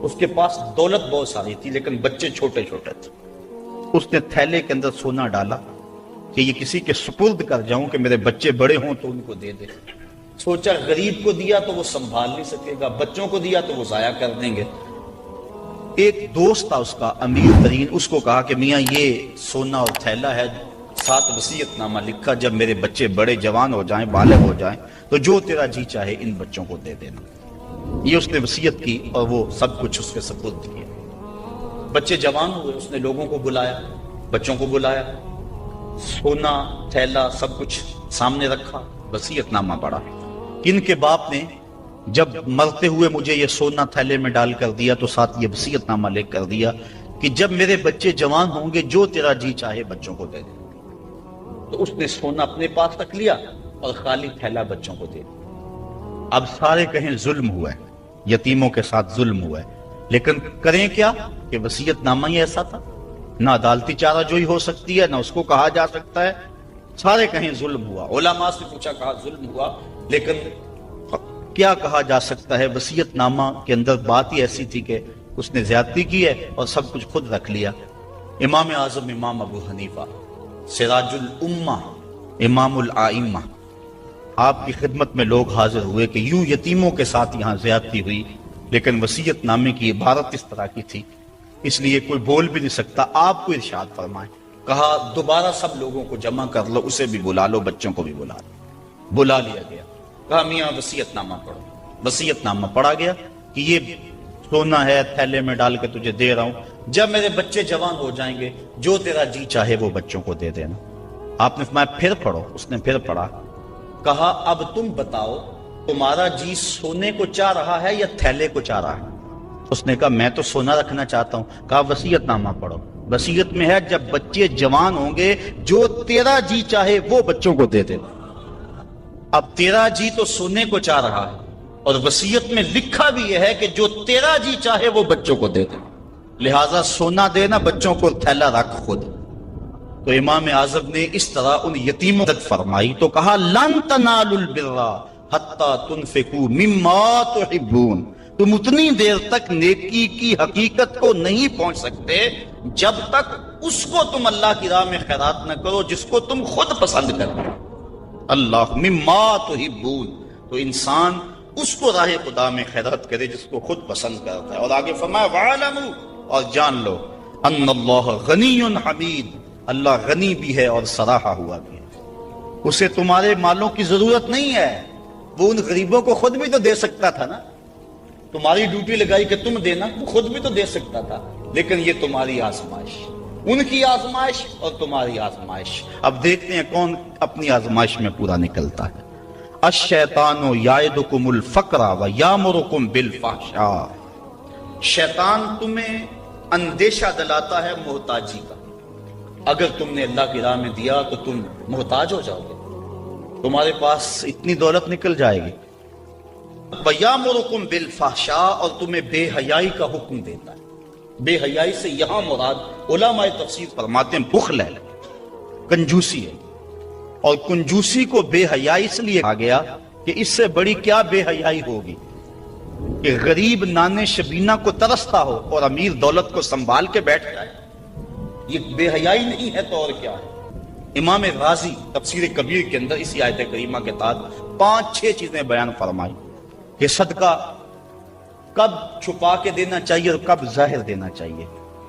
اس کے پاس دولت بہت ساری تھی لیکن بچے چھوٹے چھوٹے تھے. اس نے تھیلے کے اندر سونا ڈالا کہ یہ کسی کے سپرد کر جاؤں کہ میرے بچے بڑے ہوں تو ان کو دے دے. سوچا غریب کو دیا تو وہ سنبھال نہیں سکے گا، بچوں کو دیا تو وہ ضائع کر دیں گے. ایک دوست تھا اس کا امیر ترین، اس کو کہا کہ میاں یہ سونا اور تھیلا ہے، ساتھ وصیت نامہ لکھا، جب میرے بچے بڑے جوان ہو جائیں، بالغ ہو جائیں تو جو تیرا جی چاہے ان بچوں کو دے دینا. یہ اس نے وصیت کی اور وہ سب کچھ اس کے سپرد کیا. بچے جوان ہوئے، اس نے لوگوں کو بلایا، بچوں کو بلایا، سونا تھیلا سب کچھ سامنے رکھا، وصیت نامہ پڑھا. ان کے باپ نے جب مرتے ہوئے مجھے یہ سونا تھیلے میں ڈال کر دیا تو ساتھ یہ وصیت نامہ لکھ کر دیا کہ جب میرے بچے جوان ہوں گے جو تیرا جی چاہے بچوں کو دے دے. تو اس نے سونا اپنے پاس رکھ لیا اور خالی تھیلا بچوں کو دے دیا. اب سارے کہیں ظلم ہوا ہے، یتیموں کے ساتھ ظلم ہوا ہے، لیکن کریں کیا کہ وصیت نامہ ہی ایسا تھا، نہ عدالتی چارہ جوئی ہو سکتی ہے، نہ اس کو کہا جا سکتا ہے. سارے کہیں ظلم ہوا. علماء سے پوچھا، کہا ظلم ہوا، لیکن کیا کہا جا سکتا ہے؟ وصیت نامہ کے اندر بات ہی ایسی تھی کہ اس نے زیادتی کی ہے اور سب کچھ خود رکھ لیا. امام اعظم امام ابو حنیفہ سراج الامہ امام الائمہ، آپ کی خدمت میں لوگ حاضر ہوئے کہ یوں یتیموں کے ساتھ یہاں زیادتی ہوئی، لیکن وصیت نامے کی عبارت اس طرح کی تھی، اس لیے کوئی بول بھی نہیں سکتا. آپ کو ارشاد فرمائیں. کہا دوبارہ سب لوگوں کو جمع کر لو، اسے بھی بلا لو، بچوں کو بھی بلا لو. بلا لیا گیا. کہا میاں وصیت نامہ پڑھو. وصیت نامہ پڑھا گیا کہ یہ سونا ہے، تھیلے میں ڈال کے تجھے دے رہا ہوں، جب میرے بچے جوان ہو جائیں گے جو تیرا جی چاہے وہ بچوں کو دے دینا. آپ نے فرمایا پھر پڑھو. اس نے پھر پڑھا. کہا اب تم بتاؤ تمہارا جی سونے کو چاہ رہا ہے یا تھیلے کو چاہ رہا ہے؟ اس نے کہا میں تو سونا رکھنا چاہتا ہوں. کہا وصیت نامہ پڑھو. وصیت میں ہے جب بچے جوان ہوں گے جو تیرا جی چاہے وہ بچوں کو دے دینا. اب تیرا جی تو سونے کو چاہ رہا ہے اور وصیت میں لکھا بھی یہ ہے کہ جو تیرا جی چاہے وہ بچوں کو دے دے، لہٰذا سونا دینا، بچوں کو تھیلا رکھ خود. تو امام اعظم نے اس طرح ان یتیموں مدد فرمائی تو کہا لن تنالوا البر حتی تنفقوا مما تحبون، تم اتنی دیر تک نیکی کی حقیقت کو نہیں پہنچ سکتے جب تک اس کو تم اللہ کی راہ میں خیرات نہ کرو جس کو تم خود پسند کرو. اللہ مما تحبون، تو انسان اس کو راہ خدا میں خیرات کرے جس کو خود پسند کرتا ہے. اور آگے فرمایا وَعَلَمُوا، اور جان لو ان اللہ غنی حمید، اللہ غنی بھی ہے اور سراہا ہوا بھی ہے. اسے تمہارے مالوں کی ضرورت نہیں ہے، وہ ان غریبوں کو خود بھی تو دے سکتا تھا نا. تمہاری ڈیوٹی لگائی کہ تم دینا، وہ خود بھی تو دے سکتا تھا، لیکن یہ تمہاری آزمائش، ان کی آزمائش اور تمہاری آزمائش. اب دیکھتے ہیں کون اپنی آزمائش میں پورا نکلتا ہے. الشیطان یعدکم الفقر ویامرکم بالفحشاء، شیطان تمہیں اندیشہ دلاتا ہے محتاجی کا. اگر تم نے اللہ کی راہ میں دیا تو تم محتاج ہو جاؤ گے، تمہارے پاس اتنی دولت نکل جائے گی. وَيَأْمُرُكُمْ بِالْفَحْشَاءِ، اور تمہیں بے حیائی کا حکم دیتا ہے. بے حیائی سے یہاں مراد علماء تفسیر فرماتے ہیں بخل ہے، کنجوسی ہے. اور کنجوسی کو بے حیائی اس لیے کہا گیا کہ اس سے بڑی کیا بے حیائی ہوگی کہ غریب نانے شبینہ کو ترستا ہو اور امیر دولت کو سنبھال کے بیٹھ جائے. یہ بے حیائی نہیں ہے تو اور کیا ہے. امام غازی تفسیر کبیر کے اندر اسی آیت کریمہ کے تحت 5-6 چیزیں بیان فرمائی کہ صدقہ کب چھپا کے دینا چاہیے اور کب ظاہر دینا چاہیے.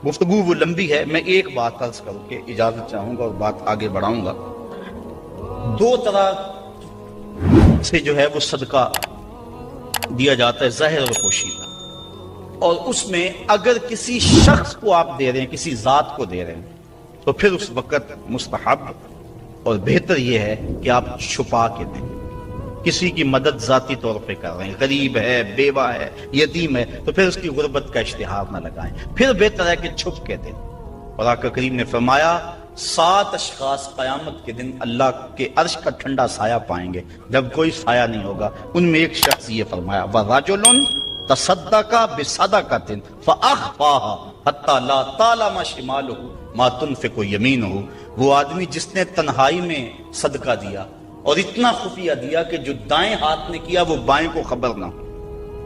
گفتگو وہ لمبی ہے، میں ایک بات عرض کر کے اجازت چاہوں گا اور بات آگے بڑھاؤں گا. 2 طرح سے جو ہے وہ صدقہ دیا جاتا ہے، ظاہر اور پوشیدہ. اور اس میں اگر کسی شخص کو آپ دے رہے ہیں، کسی ذات کو دے رہے ہیں، تو پھر اس وقت مستحب اور بہتر یہ ہے کہ آپ چھپا کے دیں. کسی کی مدد ذاتی طور پہ کر رہے ہیں، غریب ہے، بیوہ ہے، یتیم ہے، تو پھر اس کی غربت کا اشتہار نہ لگائیں، پھر بہتر ہے کہ چھپ کے دیں. اور آقا کریم نے فرمایا 7 اشخاص قیامت کے دن اللہ کے عرش کا ٹھنڈا سایہ پائیں گے جب کوئی سایہ نہیں ہوگا. ان میں ایک شخص یہ فرمایا وَرَجُلٌ تَصَدَّقَ بِصَدَقَةٍ فَأَخْفَاهَا حَتَّى لَا تَعْلَمَ شِمَالُهُ مَا تُنْفِقُ يَمِينُهُ، وہ آدمی جس نے تنہائی میں صدقہ دیا اور اتنا خفیہ دیا کہ جو دائیں ہاتھ نے کیا وہ بائیں کو خبر نہ ہو،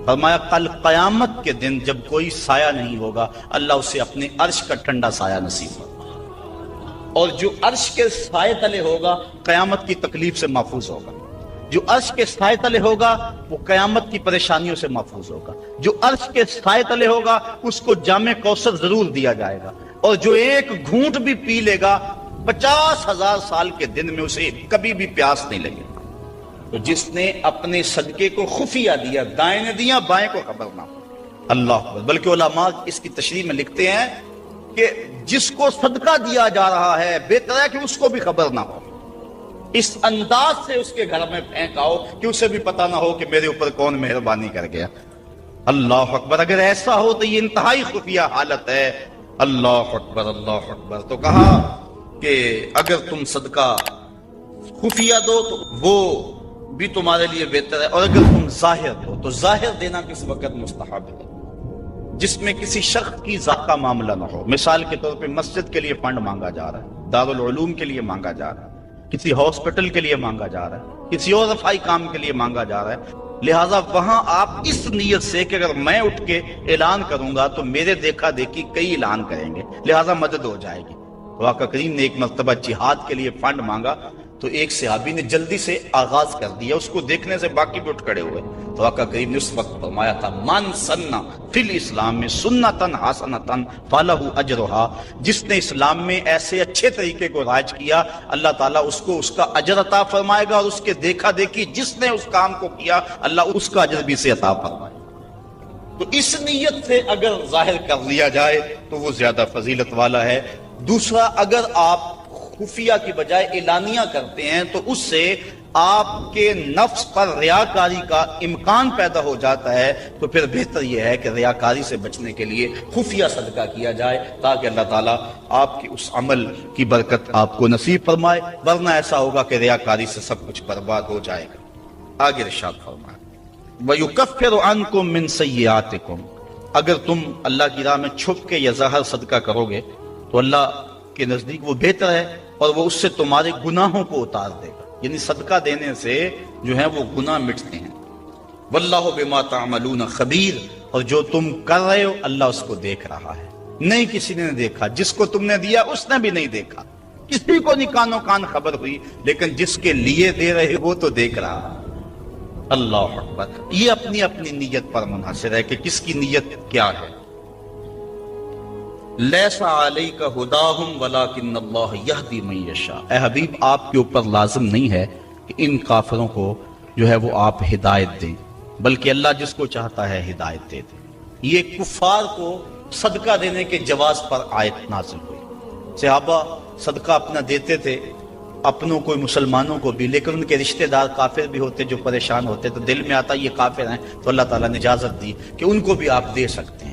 فرمایا کل قیامت کے دن جب کوئی سایہ نہیں ہوگا اللہ اسے اپنے عرش کا ٹھنڈا سایہ نصیب فرمائے، اور جو عرش کے سائے تلے ہوگا قیامت کی تکلیف سے محفوظ ہوگا، جو عرش کے سائے تلے ہوگا وہ قیامت کی پریشانیوں سے محفوظ ہوگا، جو عرش کے سائے تلے ہوگا اس کو جام کوثر ضرور دیا جائے گا، اور جو ایک گھونٹ بھی پی لے گا 50,000 سال کے دن میں اسے کبھی بھی پیاس نہیں لگے گا۔ تو جس نے اپنے صدقے کو خفیہ دیا، دائیں نے دیا بائیں کو خبر نہ ہو، اللہ اکبر۔ بلکہ علماء اس کی تشریح میں لکھتے ہیں کہ جس کو صدقہ دیا جا رہا ہے بہتر ہے کہ اس کو بھی خبر نہ ہو، اس انداز سے اس کے گھر میں پھینکاؤ کہ اسے بھی پتہ نہ ہو کہ میرے اوپر کون مہربانی کر گیا۔ اللہ اکبر۔ اگر ایسا ہو تو یہ انتہائی خفیہ حالت ہے۔ اللہ اکبر اللہ اکبر۔ تو کہا کہ اگر تم صدقہ خفیہ دو تو وہ بھی تمہارے لیے بہتر ہے، اور اگر تم ظاہر دو تو ظاہر دینا کس وقت مستحب ہے، جس میں کسی شخص کی ذات کا معاملہ نہ ہو۔ مثال کے طور پہ مسجد کے لیے فنڈ مانگا جا رہا ہے، دارالعلوم کے لیے مانگا جا رہا ہے، کسی ہاسپٹل کے لیے مانگا جا رہا ہے، کسی اور رفاہی کام کے لیے مانگا جا رہا ہے، لہٰذا وہاں آپ اس نیت سے کہ اگر میں اٹھ کے اعلان کروں گا تو میرے دیکھا دیکھی کئی اعلان کریں گے، لہٰذا مدد ہو جائے گی۔ آقا کریم نے ایک مرتبہ جہاد کے لیے فنڈ مانگا تو ایک صحابی نے جلدی سے آغاز کر دیا، اس کو دیکھنے سے باقی بھی اٹھ کھڑے ہوئے۔ تو آقا کریم نے اس وقت فرمایا تھا من سنہ فی الاسلام میں سنتن حسنتن فلہ اجرہا، جس نے اسلام میں ایسے اچھے طریقے کو رائج کیا اللہ تعالیٰ اس کو اس کا اجر عطا فرمائے گا، اور اس کے دیکھا دیکھی جس نے اس کام کو کیا اللہ اس کا اجر بھی سے عطا فرمائے گا۔ تو اس نیت سے اگر ظاہر کر لیا جائے تو وہ زیادہ فضیلت والا ہے۔ دوسرا، اگر آپ خفیہ کی بجائے اعلانیہ کرتے ہیں تو اس سے آپ کے نفس پر ریاکاری کا امکان پیدا ہو جاتا ہے، تو پھر بہتر یہ ہے کہ ریاکاری سے بچنے کے لیے خفیہ صدقہ کیا جائے تاکہ اللہ تعالیٰ آپ کے اس عمل کی برکت آپ کو نصیب فرمائے، ورنہ ایسا ہوگا کہ ریاکاری سے سب کچھ برباد ہو جائے گا۔ آگے ارشاد فرمائے وَيُكَفِّرُ عَنْكُم مِّن سَيِّئَاتِكُم، اگر تم اللہ کی راہ میں چھپ کے یا ظاہر صدقہ کرو گے تو اللہ کے نزدیک وہ بہتر ہے، اور وہ اس سے تمہارے گناہوں کو اتار دے گا، یعنی صدقہ دینے سے جو ہے وہ گناہ مٹتے ہیں۔ واللہ بما تعملون خبیر، اور جو تم کر رہے ہو اللہ اس کو دیکھ رہا ہے۔ نہیں کسی نے دیکھا، جس کو تم نے دیا اس نے بھی نہیں دیکھا، کسی کو نہیں کانوں کان خبر ہوئی، لیکن جس کے لیے دے رہے وہ تو دیکھ رہا۔ اللہ اکبر۔ یہ اپنی اپنی نیت پر منحصر ہے کہ کس کی نیت کیا ہے۔ لیس علیک ہداہم ولکن اللہ یہدی من یشاء، اے حبیب آپ کے اوپر لازم نہیں ہے کہ ان کافروں کو جو ہے وہ آپ ہدایت دیں، بلکہ اللہ جس کو چاہتا ہے ہدایت دے دے۔ یہ کفار کو صدقہ دینے کے جواز پر آیت نازل ہوئی۔ صحابہ صدقہ اپنا دیتے تھے، اپنوں کو مسلمانوں کو بھی، لیکن ان کے رشتہ دار کافر بھی ہوتے جو پریشان ہوتے، تو دل میں آتا یہ کافر ہیں، تو اللہ تعالیٰ نے اجازت دی کہ ان کو بھی آپ دے سکتے ہیں۔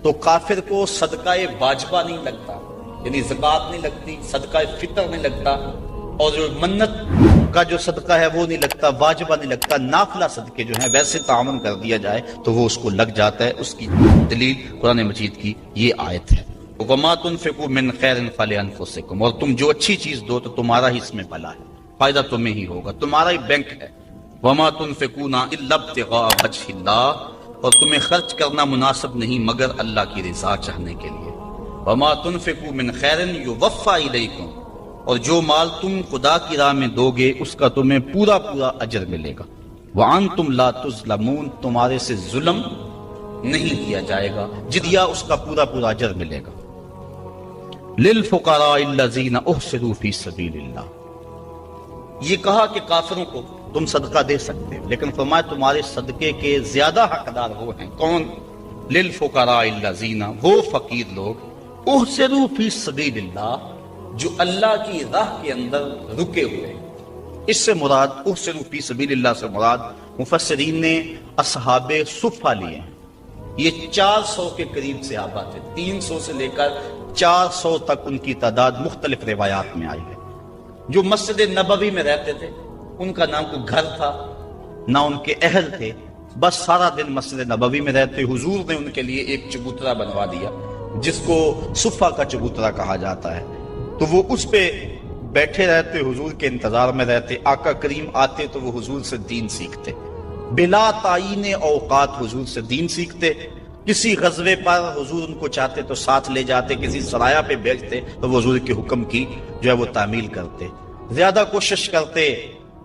تو کافر کو صدقہ واجبہ نہیں لگتا، یعنی زکوٰۃ نہیں لگتی، صدقہ فطر نہیں لگتا، اور جو منت کا جو صدقہ ہے وہ نہیں لگتا، واجبہ نہیں لگتا، نافلہ صدقے جو ہیں ویسے تعاون کر دیا جائے تو وہ اس کو لگ جاتا ہے۔ اس کی دلیل قرآن مجید کی یہ آیت ہے، وَمَا تُنْفِقُوا مِنْ خَيْرٍ فَلِأَنفُسِكُمْ، اور تم جو اچھی چیز دو تو تمہارا ہی اس میں بھلا ہے، فائدہ تمہیں ہی ہوگا، تمہارا ہی بینک ہے۔ وَمَا تُنْفِقُونَ إِلَّا ابْتِغَاءَ وَجْهِ اللَّهِ، اور تمہیں خرچ کرنا مناسب نہیں مگر اللہ کی رضا چاہنے کے لیے۔ وَمَا تُنْفِقُوا مِنْ خَيْرٍ يُوَفَّى إِلَيْكُمْ، اور جو مال تم خدا کی راہ میں دو گے اس کا تمہیں پورا پورا اجر ملے گا۔ وَأَنْتُمْ لَا تُظْلَمُونَ، تمہارے سے ظلم نہیں کیا جائے گا، جدیا اس کا پورا پورا اجر ملے گا۔ لِلْفُقَرَاءِ الَّذِينَ أُحْصِرُوا فِي سَبِيلِ اللَّهِ، یہ کہا کہ کافروں کو تم صدقہ دے سکتے ہو، لیکن فرمایا تمہارے صدقے کے زیادہ حقدار وہ ہیں، کون؟ للفقراء الذین، وہ فقیر لوگ، احسروا فی سبیل اللہ، جو اللہ کی راہ کے اندر رکے ہوئے ہیں۔ اس سے مراد احسروا فی سبیل اللہ سے مراد مفسرین نے اصحاب صفہ لیے ہیں۔ یہ 400 کے قریب صحابہ تھے، 300 سے لے کر 400 تک ان کی تعداد مختلف روایات میں آئی ہے۔ جو مسجد نبوی میں رہتے تھے، ان کا نہ کوئی گھر تھا نہ ان کے اہل تھے، بس سارا دن مسجد نبوی میں رہتے۔ حضور نے ان کے لیے ایک چبوترا بنوا دیا جس کو صفہ کا چبوترا کہا جاتا ہے، تو وہ اس پہ بیٹھے رہتے، حضور کے انتظار میں رہتے، آقا کریم آتے تو وہ حضور سے دین سیکھتے۔ بلا تعین اوقات حضور سے دین سیکھتے، کسی غزوے پر حضور ان کو چاہتے تو ساتھ لے جاتے، کسی سرایہ پہ بھیجتے تو وہ حضور کے حکم کی جو ہے وہ تعمیل کرتے، زیادہ کوشش کرتے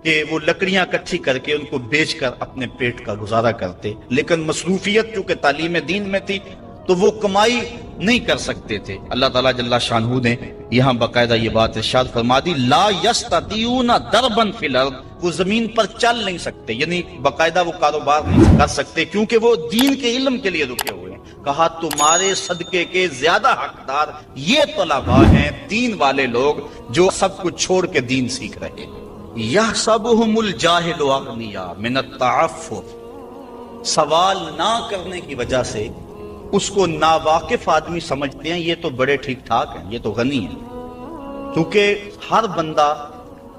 کہ وہ لکڑیاں اکٹھی کر کے ان کو بیچ کر اپنے پیٹ کا گزارا کرتے، لیکن مصروفیت چونکہ تعلیم دین میں تھی تو وہ کمائی نہیں کر سکتے تھے۔ اللہ تعالیٰ جل شانہ نے یہاں باقاعدہ یہ بات ارشاد فرما دی، لا یستطیعون ضربا فی الارض، وہ زمین پر چل نہیں سکتے، یعنی باقاعدہ وہ کاروبار نہیں کر سکتے کیونکہ وہ دین کے علم کے لیے رکے ہوئے ہیں۔ کہا تمہارے صدقے کے زیادہ حقدار یہ طلباء ہیں، دین والے لوگ جو سب کچھ چھوڑ کے دین سیکھ رہے ہیں۔ یحسبهم الجاہل اغنیاء من التعفف، سوال نہ کرنے کی وجہ سے اس کو ناواقف آدمی سمجھتے ہیں یہ تو بڑے ٹھیک ٹھاک ہیں، یہ تو غنی ہیں، کیونکہ ہر بندہ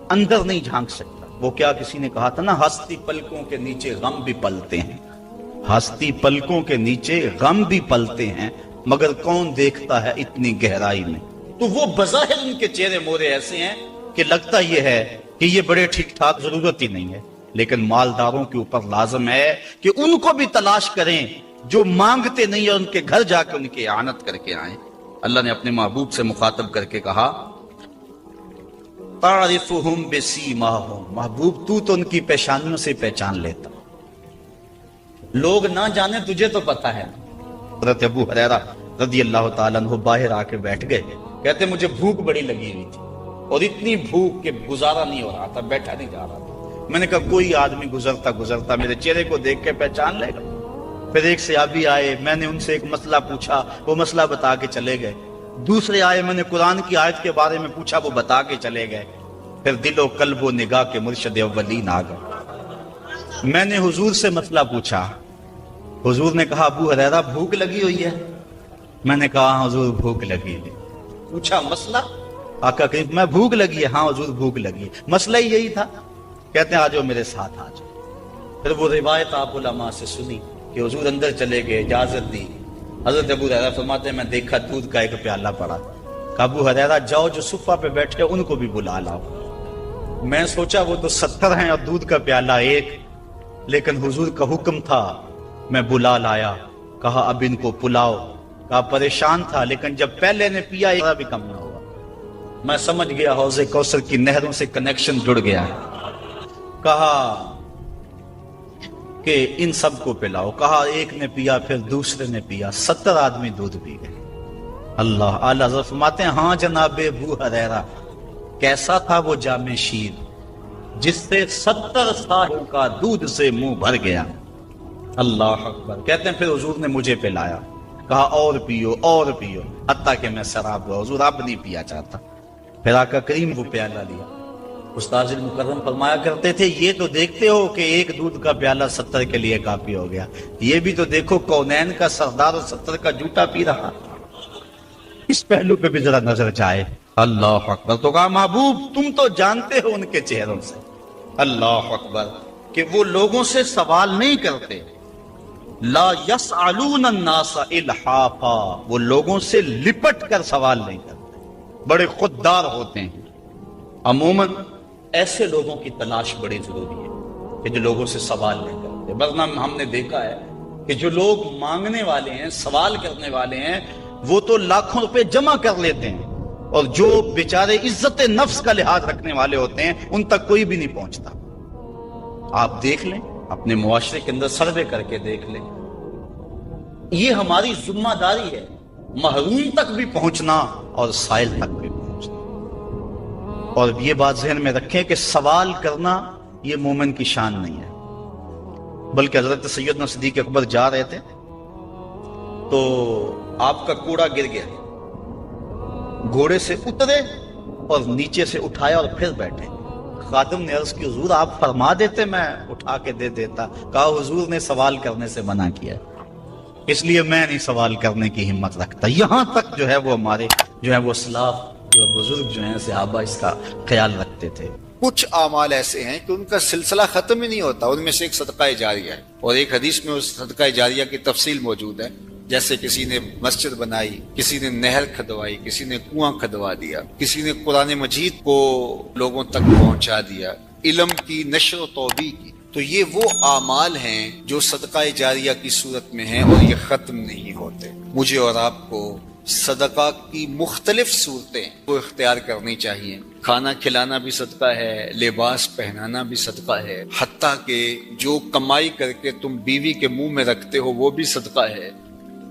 اندر نہیں جھانک سکتا۔ وہ کیا کسی نے کہا تھا نا، ہستی پلکوں کے نیچے غم بھی پلتے ہیں، ہستی پلکوں کے نیچے غم بھی پلتے ہیں، مگر کون دیکھتا ہے اتنی گہرائی میں۔ تو وہ بظاہر ان کے چہرے مورے ایسے ہیں کہ لگتا یہ ہے کہ یہ بڑے ٹھیک ٹھاک، ضرورت ہی نہیں ہے، لیکن مالداروں کے اوپر لازم ہے کہ ان کو بھی تلاش کریں جو مانگتے نہیں اور ان کے گھر جا کے ان کی اعانت کر کے آئیں۔ اللہ نے اپنے محبوب سے مخاطب کر کے کہا تعرفہم بسیماہم، محبوب تو ان کی پیشانیوں سے پہچان لیتا، لوگ نہ جانے تجھے تو پتا ہے۔ حضرت ابو ہریرہ رضی اللہ تعالیٰ عنہ باہر آ کے بیٹھ گئے، کہتے مجھے بھوک بڑی لگی ہوئی تھی اور اتنی بھوک کہ گزارا نہیں ہو رہا تھا، بیٹھا نہیں جا رہا تھا۔ میں نے کہا کوئی آدمی گزرتا میرے چہرے کو دیکھ کے پہچان لے گا۔ پھر ایک صحابی آئے، میں نے ان سے ایک مسئلہ پوچھا، وہ مسئلہ بتا کے چلے گئے۔ دوسرے آئے، میں نے قرآن کی آیت کے بارے میں پوچھا، وہ بتا کے چلے گئے۔ پھر دل و قلب و نگاہ کے مرشد اولین آ گئے۔ میں نے حضور سے مسئلہ پوچھا، حضور نے کہا ابو ہریرہ بھوک لگی ہوئی ہے؟ میں نے کہا ہاں حضور بھوک لگی ہے۔ پوچھا مسئلہ؟ آقا کریم میں بھوک لگی ہے، ہاں حضور بھوک لگی ہے۔ مسئلہ ہی یہی تھا۔ کہتے ہیں آجو میرے ساتھ آجو۔ پھر وہ روایت آپ علماء سے سنی کہ حضور اندر چلے گئے، اجازت دی۔ حضرت ابو ہریرہ فرماتے ہیں میں دیکھا دودھ کا ایک پیالہ پڑا، کہا ابو ہریرہ جاؤ جو صفہ پہ بیٹھے ان کو بھی بلا لاؤ۔ میں سوچا وہ تو 70 ہیں اور دودھ کا پیالہ ایک، لیکن حضور کا حکم تھا، میں بلا لایا۔ کہا اب ان کو پلاؤ۔ کہا پریشان تھا لیکن جب پہلے نے پیا ایک بھی کم نہ ہوا۔ میں سمجھ گیا حوض کوثر کی نہروں سے کنیکشن جڑ گیا ہے۔ کہا کہ ان سب کو پلاؤ۔ کہا ایک نے پیا، پھر دوسرے نے پیا، 70 آدمی دودھ پی گئے۔ اللہ اعلیٰ حضرت فرماتے ہیں ہاں جناب ابو ہریرہ کیسا تھا وہ جام شیر جس سے 70 سالوں کا دودھ سے منہ بھر گیا۔ اللہ اکبر۔ کہتے ہیں پھر حضور نے مجھے پلایا، کہا اور پیو اور پیو، حتیٰ کہ میں سراب ہوا۔ حضور اب نہیں پیا چاہتا۔ پھر آقا کریم وہ پیالہ لیا۔ استاذ المکرم فرمایا کرتے تھے یہ تو دیکھتے ہو کہ ایک دودھ کا پیالہ 70 کے لیے کافی ہو گیا، یہ بھی تو دیکھو کونین کا سردار اور 70 کا جوٹا پی رہا۔ اس پہلو پہ بھی ذرا نظر جائے۔ اللہ اکبر۔ تو کہا محبوب تم تو جانتے ہو ان کے چہروں سے، اللہ اکبر، کہ وہ لوگوں سے سوال نہیں کرتے۔ لا یسألون الناس الحافا، وہ لوگوں سے لپٹ کر سوال نہیں کرتے، بڑے خوددار ہوتے ہیں۔ عموماً ایسے لوگوں کی تلاش بڑی ضروری ہے کہ جو لوگوں سے سوال نہیں کرتے، ورنہ ہم نے دیکھا ہے کہ جو لوگ مانگنے والے ہیں، سوال کرنے والے ہیں، وہ تو لاکھوں روپے جمع کر لیتے ہیں، اور جو بیچارے عزت نفس کا لحاظ رکھنے والے ہوتے ہیں ان تک کوئی بھی نہیں پہنچتا۔ آپ دیکھ لیں اپنے معاشرے کے اندر سروے کر کے دیکھ لیں، یہ ہماری ذمہ داری ہے محروم تک بھی پہنچنا اور سائل تک بھی پہنچنا۔ اور یہ بات ذہن میں رکھیں کہ سوال کرنا یہ مومن کی شان نہیں ہے، بلکہ حضرت سیدنا صدیق اکبر جا رہے تھے تو آپ کا کوڑا گر گیا، گھوڑے سے اترے اور نیچے سے اٹھایا اور پھر بیٹھے۔ خادم نے عرض کی حضور آپ فرما دیتے میں اٹھا کے دے دیتا۔ کہا حضور نے سوال کرنے سے منع کیا ہے، اس لیے میں نہیں سوال کرنے کی ہمت رکھتا۔ یہاں تک جو ہے وہ ہمارے جو ہے وہ اسلاف جو بزرگ جو ہیں صحابہ اس کا خیال رکھتے تھے۔ کچھ اعمال ایسے ہیں کہ ان کا سلسلہ ختم ہی نہیں ہوتا، ان میں سے ایک صدقہ جاریہ ہے، اور ایک حدیث میں اس صدقہ جاریہ کی تفصیل موجود ہے، جیسے کسی نے مسجد بنائی، کسی نے نہر کھدوائی، کسی نے کنواں کھدوا دیا، کسی نے قرآن مجید کو لوگوں تک پہنچا دیا، علم کی نشر و توبیع کی، تو یہ وہ اعمال ہیں جو صدقہ جاریہ کی صورت میں ہیں اور یہ ختم نہیں ہوتے. مجھے اور آپ کو صدقہ کی مختلف صورتیں وہ اختیار کرنی چاہیے. کھانا کھلانا بھی صدقہ ہے، لباس پہنانا بھی صدقہ ہے، حتیٰ کہ جو کمائی کر کے تم بیوی کے منہ میں رکھتے ہو وہ بھی صدقہ ہے،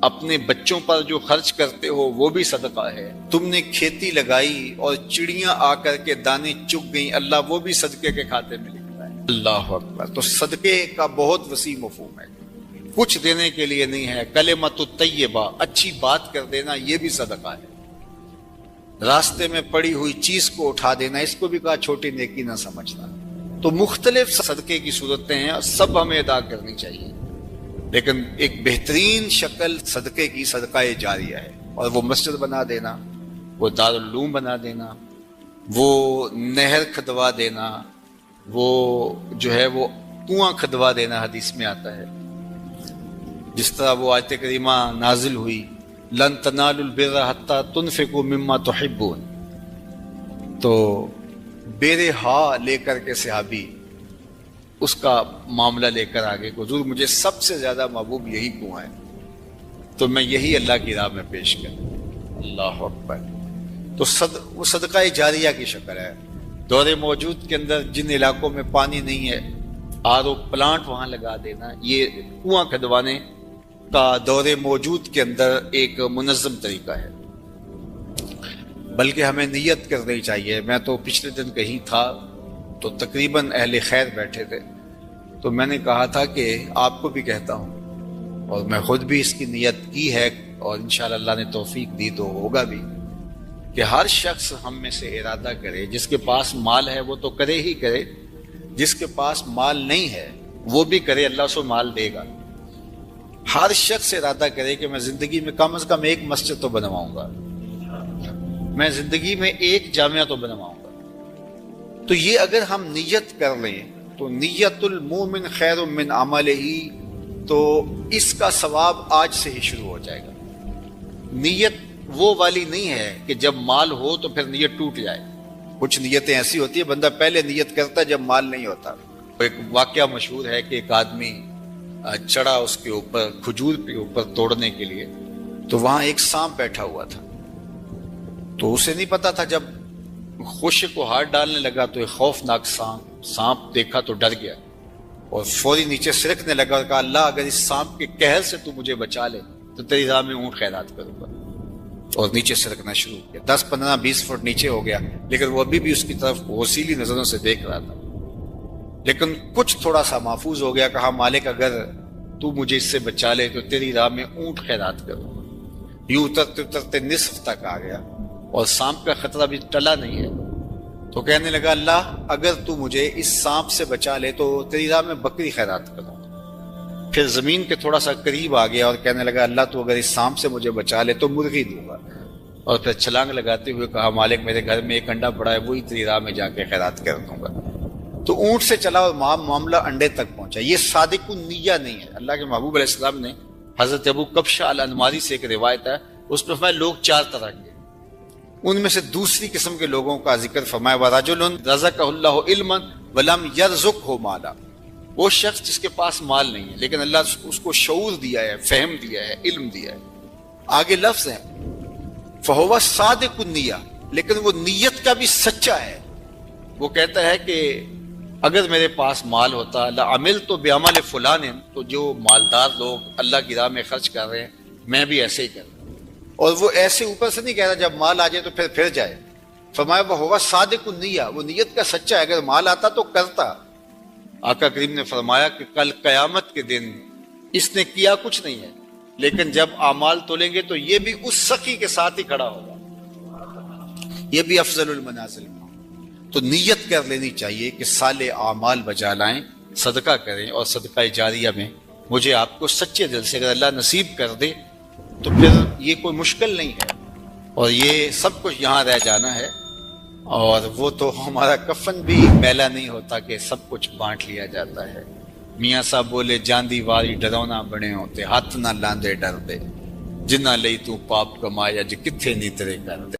اپنے بچوں پر جو خرچ کرتے ہو وہ بھی صدقہ ہے. تم نے کھیتی لگائی اور چڑیاں آ کر کے دانے چگ گئیں، اللہ وہ بھی صدقے کے کھاتے میں لکھتا ہے. اللہ اکبر. تو صدقے کا بہت وسیع مفہوم ہے، کچھ دینے کے لیے نہیں ہے. کلمۃ الطیبہ، اچھی بات کر دینا، یہ بھی صدقہ ہے. راستے میں پڑی ہوئی چیز کو اٹھا دینا، اس کو بھی کہا چھوٹی نیکی نہ سمجھنا. تو مختلف صدقے کی صورتیں ہیں اور سب ہمیں ادا کرنی چاہیے، لیکن ایک بہترین شکل صدقے کی صدقہ جاریہ ہے. اور وہ مسجد بنا دینا، وہ دارالعلوم بنا دینا، وہ نہر کھدوا دینا، وہ جو ہے وہ کنواں کھدوا دینا. حدیث میں آتا ہے جس طرح وہ آیت کریمہ نازل ہوئی، لن تنالوا البر حتى تنفقوا مما تحبون. تو بیر ہا لے کر کے صحابی اس کا معاملہ لے کر آگے، حضور مجھے سب سے زیادہ محبوب یہی کنواں ہے، تو میں یہی اللہ کی راہ میں پیش کروں. اللہ اکبر. تو وہ صدقہ جاریہ کی شکل ہے. دور موجود کے اندر جن علاقوں میں پانی نہیں ہے، آر او پلانٹ وہاں لگا دینا، یہ کنواں کھدوانے کا دور موجود کے اندر ایک منظم طریقہ ہے. بلکہ ہمیں نیت کرنی چاہیے. میں تو پچھلے دن کہیں تھا تو تقریباً اہل خیر بیٹھے تھے، تو میں نے کہا تھا کہ آپ کو بھی کہتا ہوں، اور میں خود بھی اس کی نیت کی ہے، اور انشاءاللہ اللہ نے توفیق دی تو ہوگا بھی، کہ ہر شخص ہم میں سے ارادہ کرے. جس کے پاس مال ہے وہ تو کرے ہی کرے، جس کے پاس مال نہیں ہے وہ بھی کرے، اللہ اس کو مال دے گا. ہر شخص ارادہ کرے کہ میں زندگی میں کم از کم ایک مسجد تو بنواؤں گا، میں زندگی میں ایک جامعہ تو بنواؤں گا. تو یہ اگر ہم نیت کر لیں تو نیت المومن خیر من عملہ، تو اس کا ثواب آج سے ہی شروع ہو جائے گا. نیت وہ والی نہیں ہے کہ جب مال ہو تو پھر نیت ٹوٹ جائے. کچھ نیتیں ایسی ہوتی ہیں بندہ پہلے نیت کرتا ہے جب مال نہیں ہوتا. ایک واقعہ مشہور ہے کہ ایک آدمی چڑھا اس کے اوپر کھجور کے اوپر توڑنے کے لیے، تو وہاں ایک سانپ بیٹھا ہوا تھا. تو اسے نہیں پتا تھا، جب خشک کو ہاتھ ڈالنے لگا تو ایک خوفناک سانپ دیکھا تو ڈر گیا اور فوری نیچے سرکنے لگا اور کہا اللہ اگر اس سانپ کے قہر سے تو مجھے بچا لے تو تیری راہ میں اونٹ خیرات کروں گا. اور نیچے سرکنا شروع کیا. 10 15 20 فٹ نیچے ہو گیا، لیکن وہ ابھی بھی اس کی طرف غسیلی نظروں سے دیکھ رہا تھا. لیکن کچھ تھوڑا سا محفوظ ہو گیا. کہا مالک اگر تو مجھے اس سے بچا لے تو تیری راہ میں اونٹ خیرات کروں گا. یوں اترتے اترتے نصف تک آ گیا اور سانپ کا خطرہ بھی ٹلا نہیں ہے. تو کہنے لگا اللہ اگر تو مجھے اس سانپ سے بچا لے تو تیری راہ میں بکری خیرات کروں. پھر زمین کے تھوڑا سا قریب آ گیا اور کہنے لگا اللہ تو اگر اس سانپ سے مجھے بچا لے تو مرغی دوں گا. اور پھر چھلانگ لگاتے ہوئے کہا مالک میرے گھر میں ایک انڈا پڑا ہے وہی تیری راہ میں جا کے خیرات کر دوں گا. تو اونٹ سے چلا اور معاملہ انڈے تک پہنچا. یہ صادق النیہ نہیں ہے. اللہ کے محبوب علیہ السلام نے حضرت ابو کبشہ الانماری سے ایک روایت ہے، اس میں فرمایا لوگ 4 طرح کے، ان میں سے دوسری قسم کے لوگوں کا ذکر فرمایا وَرَجُلٌ رَزَقَهُ اللَّهُ عِلْمًا وَلَمْ يَرْزُقْهُ مَالًا. وہ شخص جس کے پاس مال نہیں ہے لیکن اللہ اس کو شعور دیا ہے، فہم دیا ہے، علم دیا ہے. آگے لفظ ہے فَهُوَ صَادِقُ النِّيَّةِ، لیکن وہ نیت کا بھی سچا ہے. وہ کہتا ہے کہ اگر میرے پاس مال ہوتا لَعَمِلْتُ بِعَمَلِ فُلَانٍ، تو جو مالدار لوگ اللہ کی راہ میں خرچ کر رہے ہیں میں بھی ایسے ہی کرتا. اور وہ ایسے اوپر سے نہیں کہہ رہا جب مال آ جائے تو پھر جائے. فرمایا وَهُوَ صَادِقُ النِّيَّةِ، وہ نیت کا سچا ہے. اگر مال آتا تو کرتا. آقا کریم نے فرمایا کہ کل قیامت کے دن اس نے کیا کچھ نہیں ہے لیکن جب اعمال تولیں گے تو یہ بھی اس سخی کے ساتھ ہی کھڑا ہوگا، یہ بھی افضل المنازل. تو نیت کر لینی چاہیے کہ صالح اعمال بجا لائیں، صدقہ کریں. اور صدقہ جاریہ میں مجھے آپ کو سچے دل سے اگر اللہ نصیب کر دے تو پھر یہ کوئی مشکل نہیں ہے، اور یہ سب کچھ یہاں رہ جانا ہے. اور وہ تو ہمارا کفن بھی میلا نہیں ہوتا کہ سب کچھ بانٹ لیا جاتا ہے. میاں صاحب بولے جاندی واری ڈرونا بنے ہوتے ہاتھ نہ لاندے ڈر دے، جنہ لئی تو پاپ کمایا جی کتھے نہیں تیرے کر دے.